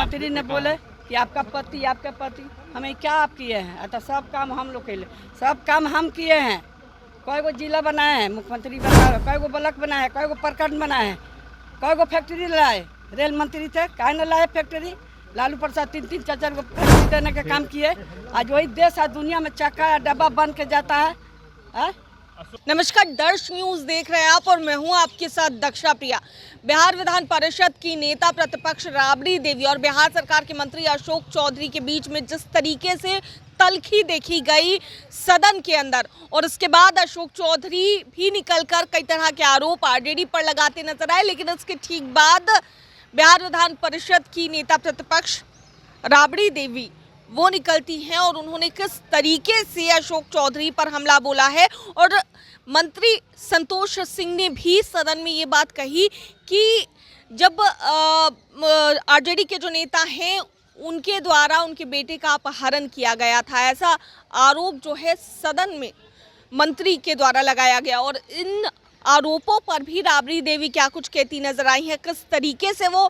मुख्यमंत्री ने बोले कि आपका पति हमें क्या आप किए हैं, तो सब काम हम लोग के लिए, सब काम हम किए हैं। कई गो जिला बनाए हैं, मुख्यमंत्री बनाए, कई गो ब्लॉक बनाए हैं, कई गो प्रखंड बनाए हैं, कई गो फैक्ट्री लाए। रेल मंत्री थे, काहे न लाए फैक्ट्री? लालू प्रसाद 3-3 4-4 गो फैक्ट्री देने के काम किए। आज वही देश आज दुनिया में चक्का या डब्बा बन के जाता है। नमस्कार, दर्श न्यूज देख रहे हैं आप और मैं हूं आपके साथ दक्षा प्रिया। बिहार विधान परिषद की नेता प्रतिपक्ष राबड़ी देवी और बिहार सरकार के मंत्री अशोक चौधरी के बीच में जिस तरीके से तल्खी देखी गई सदन के अंदर, और उसके बाद अशोक चौधरी भी निकलकर कई तरह के आरोप आरजेडी पर लगाते नजर आए, लेकिन उसके ठीक बाद बिहार विधान परिषद की नेता प्रतिपक्ष राबड़ी देवी वो निकलती हैं और उन्होंने किस तरीके से अशोक चौधरी पर हमला बोला है। और मंत्री संतोष सिंह ने भी सदन में ये बात कही कि जब आरजेडी के जो नेता हैं उनके द्वारा उनके बेटे का अपहरण किया गया था, ऐसा आरोप जो है सदन में मंत्री के द्वारा लगाया गया। और इन आरोपों पर भी राबड़ी देवी क्या कुछ कहती नजर आई हैं, किस तरीके से वो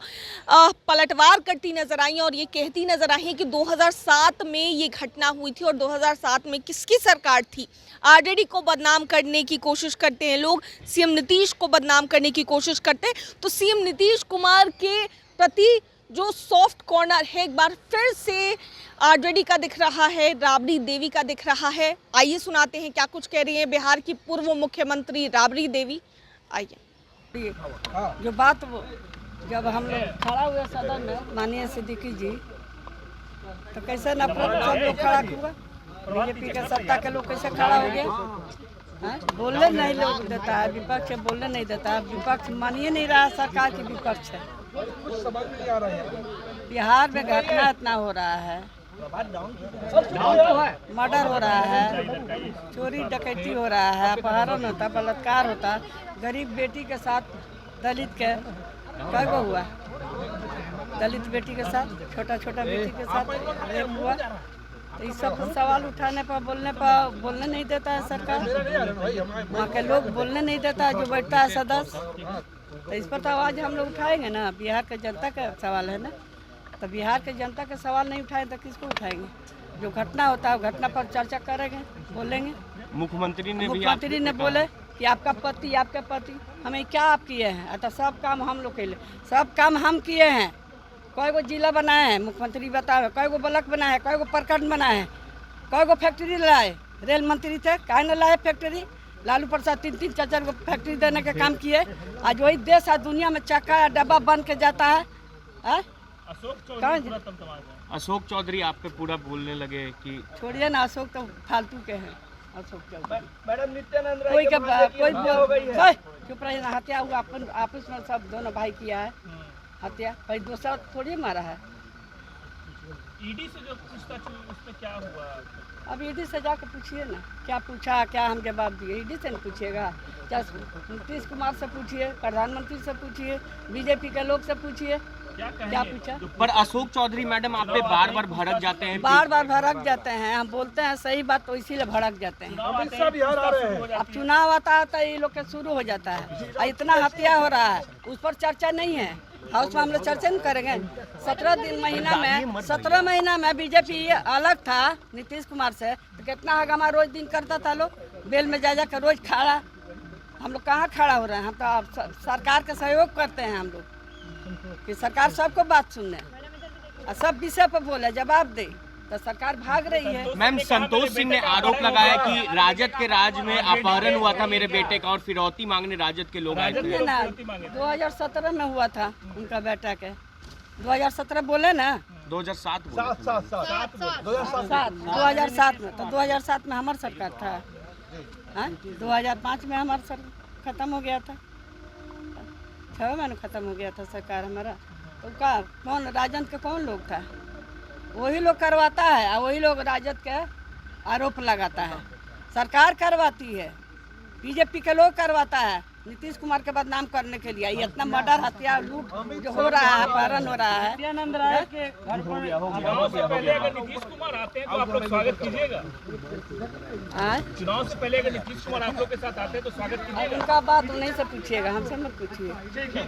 पलटवार करती नजर आई हैं और ये कहती नजर आई हैं कि 2007 में ये घटना हुई थी और 2007 में किसकी सरकार थी। आरजेडी को बदनाम करने की कोशिश करते हैं लोग, सीएम नीतीश को बदनाम करने की कोशिश करते हैं, तो सीएम नीतीश कुमार के प्रति जो सॉफ्ट कॉर्नर है एक बार फिर से आरजेडी का दिख रहा है, राबड़ी देवी का दिख रहा है। आइए सुनाते हैं क्या कुछ कह रही हैं बिहार की पूर्व मुख्यमंत्री राबड़ी देवी। आइए। जो बात जब हम लोग खड़ा हुए सदन में माननीय सिद्दीकी जी, तो कैसे न सब लोग खड़ा हुआ, बीजेपी के सत्ता के लोग कैसे खड़ा हो गया। बोलने नहीं लोग देता है, विपक्ष बोलने नहीं देता है, विपक्ष मानिए नहीं रहा सरकार की विपक्ष है। बिहार में घटना इतना हो रहा है, मर्डर हो रहा है, चोरी डकैती हो रहा है, अपहरण होता, बलात्कार होता, गरीब बेटी के साथ दलित के कई गो हुआ, दलित बेटी के साथ, छोटा बेटी के साथ रेप हुआ। तो इस सब सवाल उठाने पर बोलने नहीं देता है सरकार, वहाँ के लोग बोलने नहीं देता है जो बैठता है सदस्य। तो इस पर तो आवाज़ हम लोग उठाएंगे ना, बिहार के जनता का सवाल है ना, तो बिहार के जनता का सवाल नहीं उठाएं तो किसको उठाएंगे? जो घटना होता है घटना पर चर्चा करेंगे, बोलेंगे। मुख्यमंत्री ने बोले कि आपका पति हमें क्या आप किए हैं, तो सब काम हम लोग के लिए, सब काम हम किए हैं। कई गो जिला बनाए हैं, मुख्यमंत्री बताए, कई गो ब्लॉक बनाए हैं, कई गो प्रखंड बनाए हैं, कई गो फैक्ट्री लाए। रेल मंत्री थे, काहे न लाए फैक्ट्री? लालू प्रसाद 3-3 4-4 गो फैक्ट्री देने के काम किए। आज वही देश आज दुनिया में चक्का या डब्बा बन के जाता है। अशोक चौधरी आप पे पूरा बोलने लगे कि छोड़िए ना, अशोक तो फालतू के हैं। अशोक चौधरी मैडम नित्यानंद कोई चुप रहिए ना, हत्या हुआ अपन आपस में सब दोनों भाई किया है हत्या, भाई दूसरा थोड़ी मारा है। ईडी से जो पूछताछ हुई उसमें क्या हुआ? अब ईडी से जाकर पूछिए ना, क्या पूछा, क्या हम जवाब दिए? ईडी से नहीं पूछिएगा, क्या नीतीश कुमार से पूछिए, प्रधानमंत्री से पूछिए, बीजेपी के लोग से पूछिए, क्या पूछा? पर अशोक चौधरी मैडम आप पे बार भड़क जाते हैं, बार भड़क जाते हैं। हम बोलते हैं सही बात तो इसीलिए भड़क जाते हैं। अब चुनाव आता है तो ये लोग के शुरू हो जाता है, और इतना हत्या हो रहा है उस पर चर्चा नहीं है। हाउस में हम लोग चर्चा नहीं करेंगे। 17 महीना में बीजेपी अलग था नीतीश कुमार से, तो कितना हंगामा रोज दिन करता था लोग, बेल में जा कर रोज खड़ा। हम लोग कहाँ खड़ा हो रहे हैं? हम तो सरकार का सहयोग करते हैं हम लोग कि सरकार सबको बात सुनने और सब विषय पर बोले, जवाब दे, तो सरकार भाग रही है। मैम, संतोष सिंह ने आरोप लगाया कि राजद के राज में अपहरण हुआ था मेरे बेटे का और फिरौती मांगने राजद के लोग आए थे। 2017 में हुआ था उनका बेटा के, 2017 बोले ना, 2007 2007 में, तो 2007 में हमारी सरकार था। 2005 में हमारा सरकार खत्म हो गया था, 6 महीने खत्म हो गया था सरकार हमारा। तो का कौन राजद के कौन लोग था? वही लोग करवाता है और वही लोग राजद के आरोप लगाता है। सरकार करवाती है, बीजेपी के लोग करवाता है, नीतीश कुमार के बदनाम करने के लिए। ये इतना मर्डर, हत्या, लूट जो हो रहा है, अपहरण हो रहा है। चुनाव से पहले अगर नीतीश कुमार आते हैं तो आप लोग स्वागत कीजिएगा। चुनाव से पहले अगर नीतीश कुमार आप लोग के साथ आते हैं तो स्वागत कीजिएगा। उनका बात उन्हीं से पूछिएगा, हमसे मत पूछिए।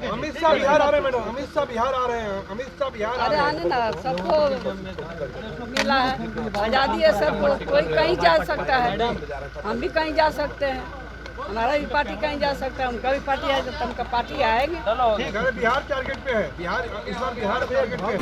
अमित शाह बिहार आ रहे हैं मैडम, अमित शाह बिहार आ रहे हैं, अमित शाह बिहार आ अरे रहे हैं। आने ना, सबको मिला है, आज़ादी है सबको, कोई कहीं जा सकता है, हम भी कहीं जा सकते हैं, हमारा भी पार्टी कहीं जा सकता है, उनका भी पार्टी है, जब तक उनका पार्टी आएगी। ठीक है, बिहार टारगेट पे है, बिहार इस बार बिहार टारगेट पे है।